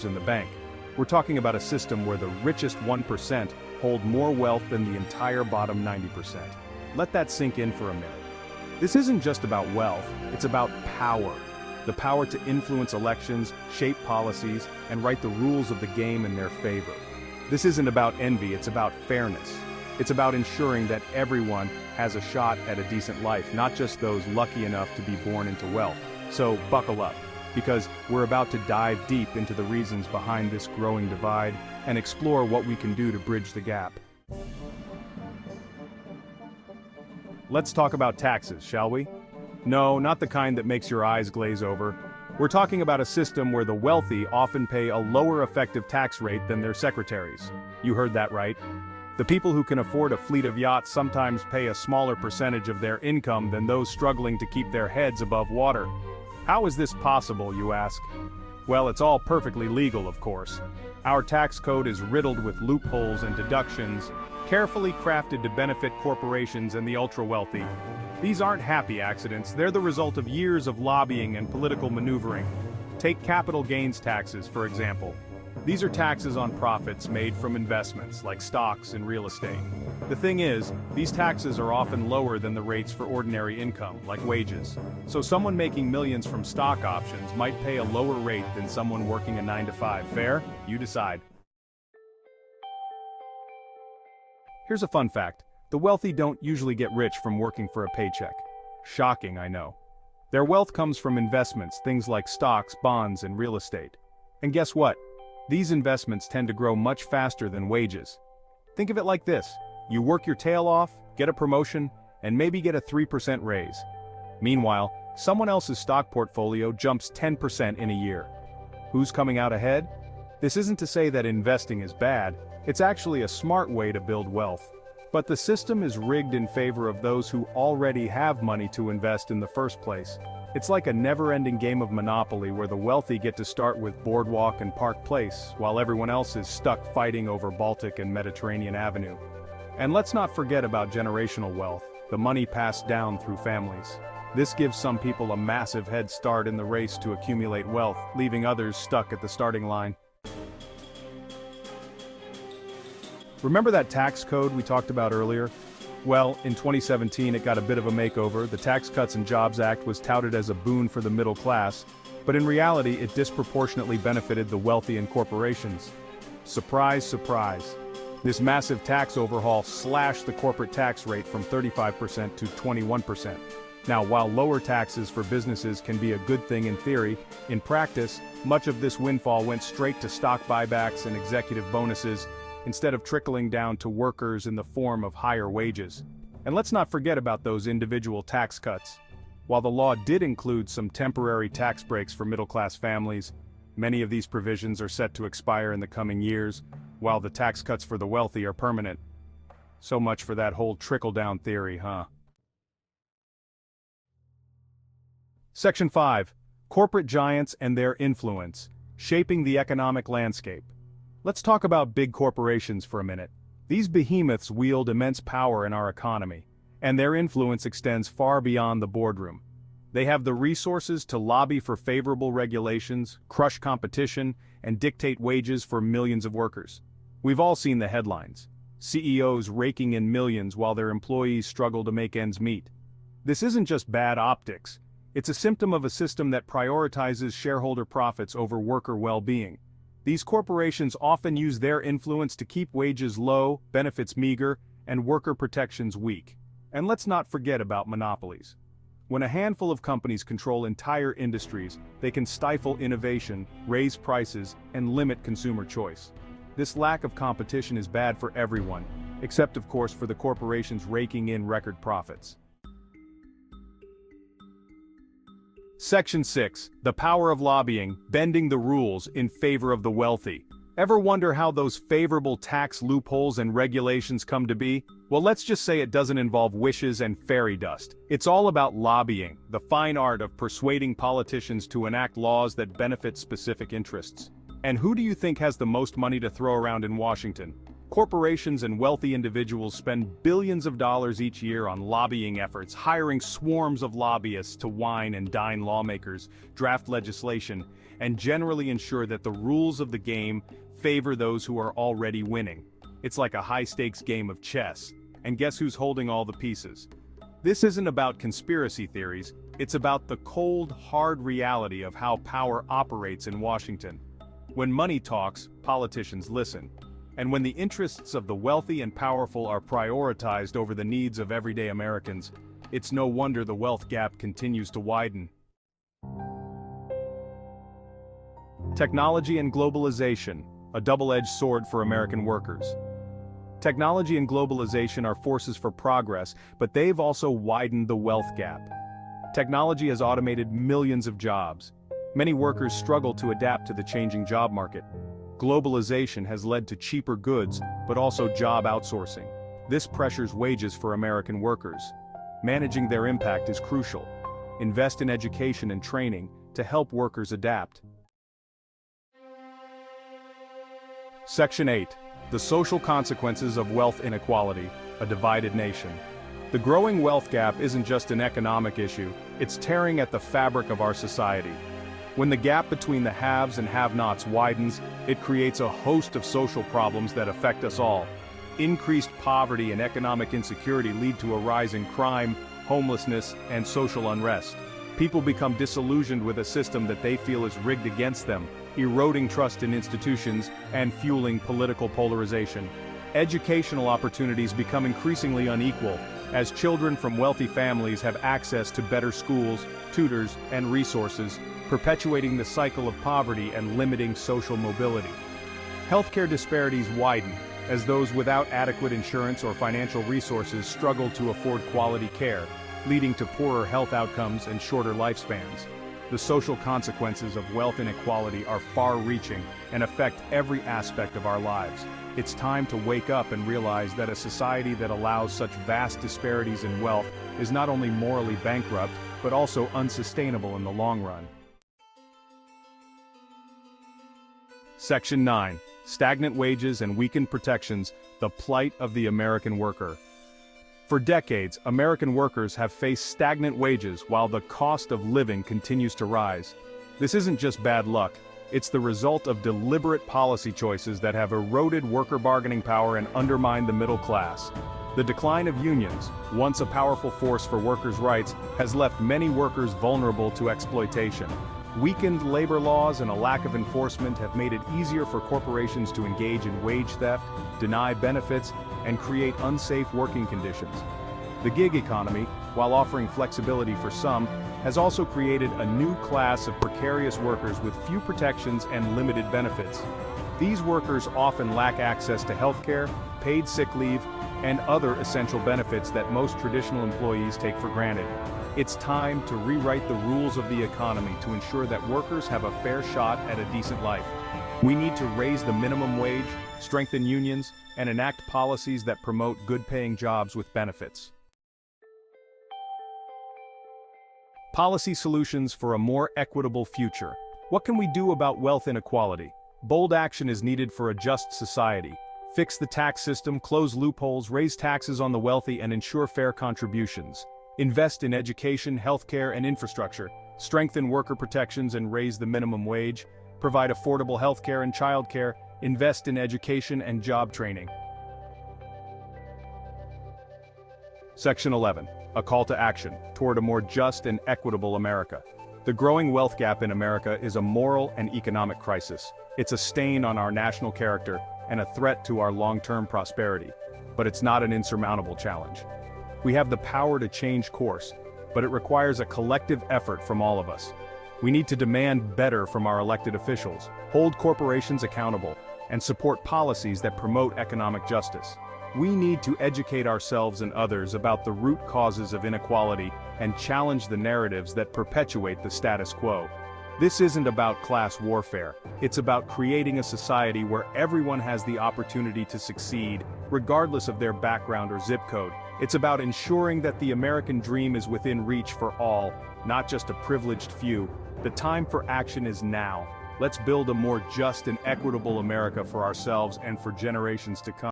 in the bank. We're talking about a system where the richest 1% hold more wealth than the entire bottom 90%. Let that sink in for a minute. This isn't just about wealth, it's about power. The power to influence elections, shape policies, and write the rules of the game in their favor. This isn't about envy, it's about fairness. It's about ensuring that everyone has a shot at a decent life, not just those lucky enough to be born into wealth. So buckle up, because we're about to dive deep into the reasons behind this growing divide and explore what we can do to bridge the gap. Let's talk about taxes, shall we? No, not the kind that makes your eyes glaze over. We're talking about a system where the wealthy often pay a lower effective tax rate than their secretaries. You heard that right. The people who can afford a fleet of yachts sometimes pay a smaller percentage of their income than those struggling to keep their heads above water. How is this possible, you ask? Well, it's all perfectly legal, of course. Our tax code is riddled with loopholes and deductions, carefully crafted to benefit corporations and the ultra-wealthy. These aren't happy accidents, they're the result of years of lobbying and political maneuvering. Take capital gains taxes, for example. These are taxes on profits made from investments, like stocks and real estate. The thing is, these taxes are often lower than the rates for ordinary income, like wages. So someone making millions from stock options might pay a lower rate than someone working a 9-to-5. Fair? You decide. Here's a fun fact. The wealthy don't usually get rich from working for a paycheck. Shocking, I know. Their wealth comes from investments, things like stocks, bonds, and real estate. And guess what? These investments tend to grow much faster than wages. Think of it like this. You work your tail off, get a promotion, and maybe get a 3% raise. Meanwhile, someone else's stock portfolio jumps 10% in a year. Who's coming out ahead? This isn't to say that investing is bad, it's actually a smart way to build wealth. But the system is rigged in favor of those who already have money to invest in the first place. It's like a never-ending game of Monopoly where the wealthy get to start with Boardwalk and Park Place, while everyone else is stuck fighting over Baltic and Mediterranean Avenue. And let's not forget about generational wealth, the money passed down through families. This gives some people a massive head start in the race to accumulate wealth, leaving others stuck at the starting line. Remember that tax code we talked about earlier? Well, in 2017 it got a bit of a makeover. The Tax Cuts and Jobs Act was touted as a boon for the middle class, but in reality it disproportionately benefited the wealthy and corporations. Surprise, surprise. This massive tax overhaul slashed the corporate tax rate from 35% to 21%. Now, while lower taxes for businesses can be a good thing in theory, in practice, much of this windfall went straight to stock buybacks and executive bonuses, instead of trickling down to workers in the form of higher wages. And let's not forget about those individual tax cuts. While the law did include some temporary tax breaks for middle-class families, many of these provisions are set to expire in the coming years, while the tax cuts for the wealthy are permanent. So much for that whole trickle-down theory, huh? Section 5. Corporate giants and their influence, shaping the economic landscape. Let's talk about big corporations for a minute. These behemoths wield immense power in our economy, and their influence extends far beyond the boardroom. They have the resources to lobby for favorable regulations, crush competition, and dictate wages for millions of workers. We've all seen the headlines. CEOs raking in millions while their employees struggle to make ends meet. This isn't just bad optics. It's a symptom of a system that prioritizes shareholder profits over worker well-being. These corporations often use their influence to keep wages low, benefits meager, and worker protections weak. And let's not forget about monopolies. When a handful of companies control entire industries, they can stifle innovation, raise prices, and limit consumer choice. This lack of competition is bad for everyone, except of course for the corporations raking in record profits. Section 6. The power of lobbying, bending the rules in favor of the wealthy. Ever wonder how those favorable tax loopholes and regulations come to be? Well, let's just say it doesn't involve wishes and fairy dust. It's all about lobbying, the fine art of persuading politicians to enact laws that benefit specific interests. And who do you think has the most money to throw around in Washington? Corporations and wealthy individuals spend billions of dollars each year on lobbying efforts, hiring swarms of lobbyists to wine and dine lawmakers, draft legislation, and generally ensure that the rules of the game favor those who are already winning. It's like a high-stakes game of chess, and guess who's holding all the pieces? This isn't about conspiracy theories, it's about the cold, hard reality of how power operates in Washington. When money talks, politicians listen. And when the interests of the wealthy and powerful are prioritized over the needs of everyday Americans, it's no wonder the wealth gap continues to widen. Technology and globalization, a double-edged sword for American workers. Technology and globalization are forces for progress, but they've also widened the wealth gap. Technology has automated millions of jobs. Many workers struggle to adapt to the changing job market. Globalization has led to cheaper goods, but also job outsourcing. This pressures wages for American workers. Managing their impact is crucial. Invest in education and training to help workers adapt. Section 8. The social consequences of wealth inequality, a divided nation. The growing wealth gap isn't just an economic issue, it's tearing at the fabric of our society. When the gap between the haves and have-nots widens, it creates a host of social problems that affect us all. Increased poverty and economic insecurity lead to a rise in crime, homelessness, and social unrest. People become disillusioned with a system that they feel is rigged against them, eroding trust in institutions and fueling political polarization. Educational opportunities become increasingly unequal, as children from wealthy families have access to better schools, tutors, and resources, perpetuating the cycle of poverty and limiting social mobility. Healthcare disparities widen, as those without adequate insurance or financial resources struggle to afford quality care, leading to poorer health outcomes and shorter lifespans. The social consequences of wealth inequality are far-reaching and affect every aspect of our lives. It's time to wake up and realize that a society that allows such vast disparities in wealth is not only morally bankrupt, but also unsustainable in the long run. Section 9. Stagnant wages and weakened protections, the plight of the American worker. For decades, American workers have faced stagnant wages while the cost of living continues to rise. This isn't just bad luck, it's the result of deliberate policy choices that have eroded worker bargaining power and undermined the middle class. The decline of unions, once a powerful force for workers' rights, has left many workers vulnerable to exploitation. Weakened labor laws and a lack of enforcement have made it easier for corporations to engage in wage theft, deny benefits, and create unsafe working conditions. The gig economy, while offering flexibility for some, has also created a new class of precarious workers with few protections and limited benefits. These workers often lack access to healthcare, paid sick leave, and other essential benefits that most traditional employees take for granted. It's time to rewrite the rules of the economy to ensure that workers have a fair shot at a decent life. We need to raise the minimum wage, strengthen unions, and enact policies that promote good-paying jobs with benefits. Policy solutions for a more equitable future. What can we do about wealth inequality? Bold action is needed for a just society. Fix the tax system, close loopholes, raise taxes on the wealthy, and ensure fair contributions. Invest in education, healthcare, and infrastructure. Strengthen worker protections and raise the minimum wage. Provide affordable healthcare and childcare. Invest in education and job training. Section 11. A call to action toward a more just and equitable America. The growing wealth gap in America is a moral and economic crisis. It's a stain on our national character and a threat to our long-term prosperity. But it's not an insurmountable challenge. We have the power to change course, but it requires a collective effort from all of us. We need to demand better from our elected officials, hold corporations accountable, and support policies that promote economic justice. We need to educate ourselves and others about the root causes of inequality and challenge the narratives that perpetuate the status quo. This isn't about class warfare, it's about creating a society where everyone has the opportunity to succeed, regardless of their background or zip code. It's about ensuring that the American dream is within reach for all, not just a privileged few. The time for action is now. Let's build a more just and equitable America for ourselves and for generations to come.